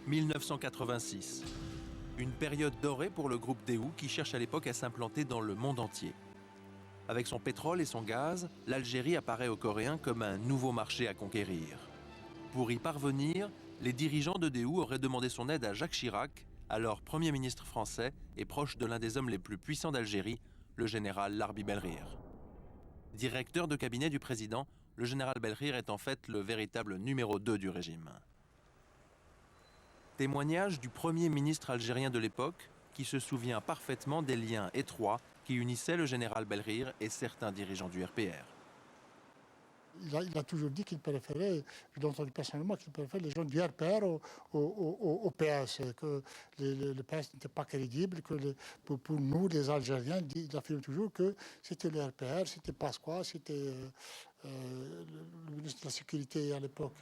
1986. Une période dorée pour le groupe Daewoo qui cherche à l'époque à s'implanter dans le monde entier. Avec son pétrole et son gaz, l'Algérie apparaît aux Coréens comme un nouveau marché à conquérir. Pour y parvenir, les dirigeants de Daewoo auraient demandé son aide à Jacques Chirac, alors Premier ministre français et proche de l'un des hommes les plus puissants d'Algérie, le général Larbi Belrire. Directeur de cabinet du président, le général Belrire est en fait le véritable numéro 2 du régime. Témoignage du premier ministre algérien de l'époque, qui se souvient parfaitement des liens étroits qui unissaient le général Belrire et certains dirigeants du RPR. Il a toujours dit qu'il préférait, je l'ai entendu personnellement, qu'il préférait les gens du RPR au PS, que le PS n'était pas crédible, que pour nous, les Algériens, il affirme toujours que c'était le RPR, c'était Pasqua, c'était le ministre de la Sécurité à l'époque.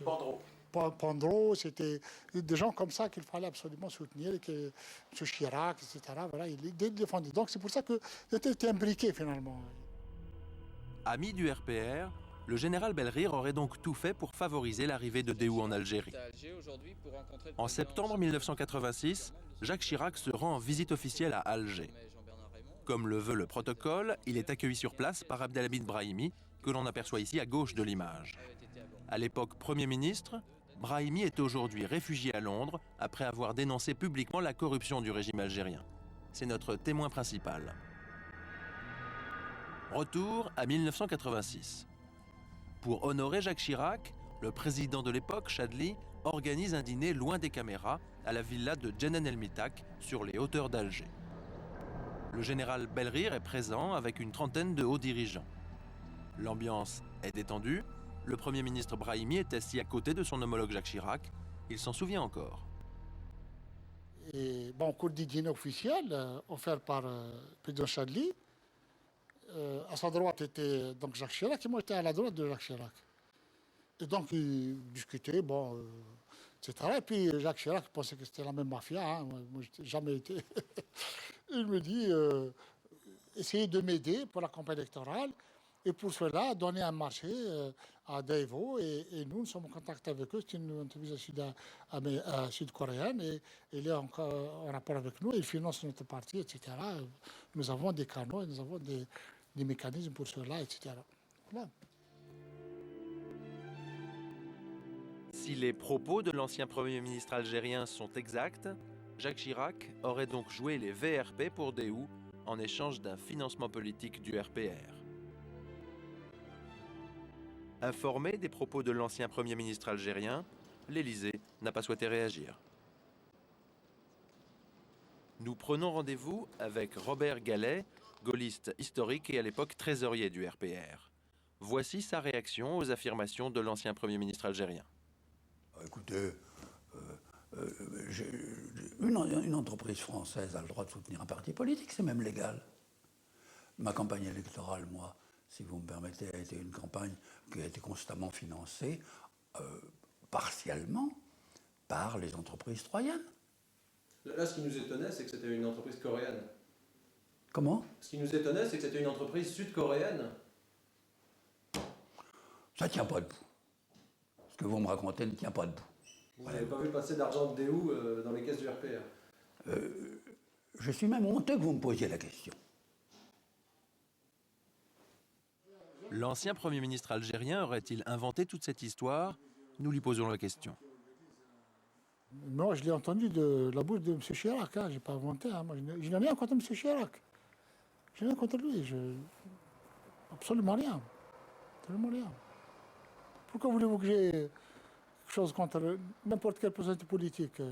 Pandro, c'était des gens comme ça qu'il fallait absolument soutenir, et que M. Chirac, etc., voilà, il les défendait. Donc c'est pour ça qu'il était imbriqué finalement. Ami du RPR, le général Belrire aurait donc tout fait pour favoriser l'arrivée de Daewoo en Algérie. En septembre 1986, Jacques Chirac se rend en visite officielle à Alger. Comme le veut le protocole, il est accueilli sur place par Abdelhamid Brahimi, que l'on aperçoit ici à gauche de l'image. À l'époque Premier ministre, Brahimi est aujourd'hui réfugié à Londres après avoir dénoncé publiquement la corruption du régime algérien. C'est notre témoin principal. Retour à 1986. Pour honorer Jacques Chirac, le président de l'époque, Chadli, organise un dîner loin des caméras à la villa de Djennen El Mitak, sur les hauteurs d'Alger. Le général Belrire est présent avec une trentaine de hauts dirigeants. L'ambiance est détendue. Le Premier ministre Brahimi est assis à côté de son homologue Jacques Chirac. Il s'en souvient encore. Et, au cours du dîner officiel offert par le président Chadli, à sa droite était donc Jacques Chirac et moi j'étais à la droite de Jacques Chirac. Et donc ils discutaient, etc. Et puis Jacques Chirac pensait que c'était la même mafia, moi je n'ai jamais été. Il me dit, essayez de m'aider pour la campagne électorale et pour cela donner un marché à Daewoo et nous sommes en contact avec eux, c'est une entreprise sud-coréenne et il est en rapport avec nous, il finance notre parti, etc. Nous avons des canaux, nous avons des mécanismes pour cela, etc. Voilà. Si les propos de l'ancien Premier ministre algérien sont exacts, Jacques Chirac aurait donc joué les VRP pour Daewoo en échange d'un financement politique du RPR. Informé des propos de l'ancien Premier ministre algérien, l'Élysée n'a pas souhaité réagir. Nous prenons rendez-vous avec Robert Gallet, gaulliste historique et à l'époque trésorier du RPR. Voici sa réaction aux affirmations de l'ancien Premier ministre algérien. Écoutez, une entreprise française a le droit de soutenir un parti politique, c'est même légal. Ma campagne électorale, moi, si vous me permettez, a été une campagne qui a été constamment financée, partiellement, par les entreprises troyennes. Là, ce qui nous étonnait, c'est que c'était une entreprise coréenne. Comment ? Ce qui nous étonnait, c'est que c'était une entreprise sud-coréenne. Ça ne tient pas debout. Ce que vous me racontez ne tient pas debout. Vous n'avez pas vu passer d'argent de Daewoo dans les caisses du RPR? Je suis même honteux que vous me posiez la question. L'ancien Premier ministre algérien aurait-il inventé toute cette histoire? Nous lui posons la question. Moi, je l'ai entendu de la bouche de M. Chirac, je n'ai pas inventé. Moi, je n'ai rien contre M. Chirac. Je n'ai rien contre lui. Absolument rien. Absolument rien. Pourquoi voulez-vous que j'ai quelque chose contre n'importe quelle personnalité politique,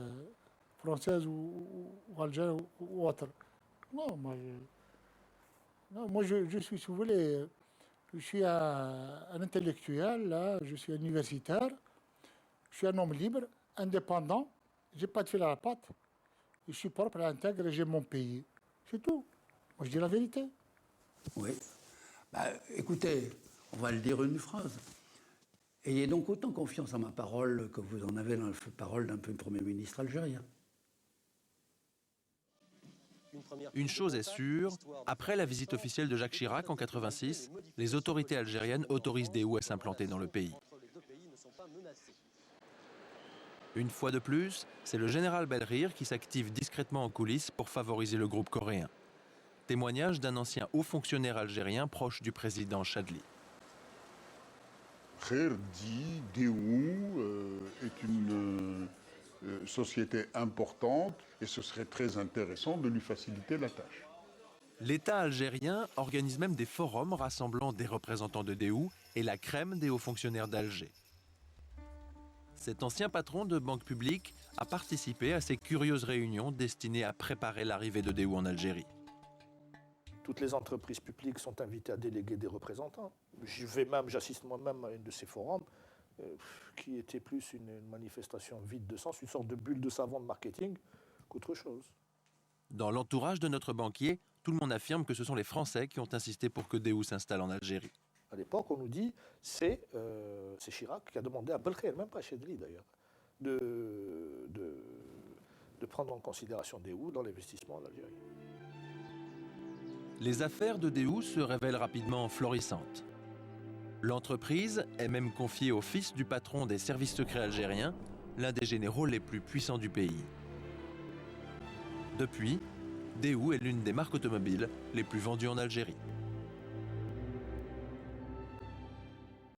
française ou algérienne ou autre? Non, moi, je suis, si vous voulez, je suis un intellectuel, là, je suis universitaire, je suis un homme libre, indépendant, je n'ai pas de fil à la patte, je suis propre et intègre et j'ai mon pays. C'est tout. Moi, je dis la vérité. Oui. Écoutez, on va le dire une phrase. Ayez donc autant confiance en ma parole que vous en avez dans la parole d'un Premier ministre algérien. Une chose est sûre, après la visite officielle de Jacques Chirac en 1986, les autorités algériennes autorisent Daewoo à s'implanter dans le pays. Une fois de plus, c'est le général Belrire qui s'active discrètement en coulisses pour favoriser le groupe coréen. Témoignage d'un ancien haut fonctionnaire algérien proche du président Chadli. Kher dit Daewoo est une société importante et ce serait très intéressant de lui faciliter la tâche. L'État algérien organise même des forums rassemblant des représentants de Daewoo et la crème des hauts fonctionnaires d'Alger. Cet ancien patron de banque publique a participé à ces curieuses réunions destinées à préparer l'arrivée de Daewoo en Algérie. Toutes les entreprises publiques sont invitées à déléguer des représentants. J'assiste moi-même à une de ces forums qui était plus une manifestation vide de sens, une sorte de bulle de savon de marketing qu'autre chose. Dans l'entourage de notre banquier, tout le monde affirme que ce sont les Français qui ont insisté pour que Daewoo s'installe en Algérie. À l'époque, on nous dit c'est Chirac qui a demandé à Belkheir, même pas à Chedli d'ailleurs, de prendre en considération Daewoo dans l'investissement en Algérie. Les affaires de Daewoo se révèlent rapidement florissantes. L'entreprise est même confiée au fils du patron des services secrets algériens, l'un des généraux les plus puissants du pays. Depuis, Daewoo est l'une des marques automobiles les plus vendues en Algérie.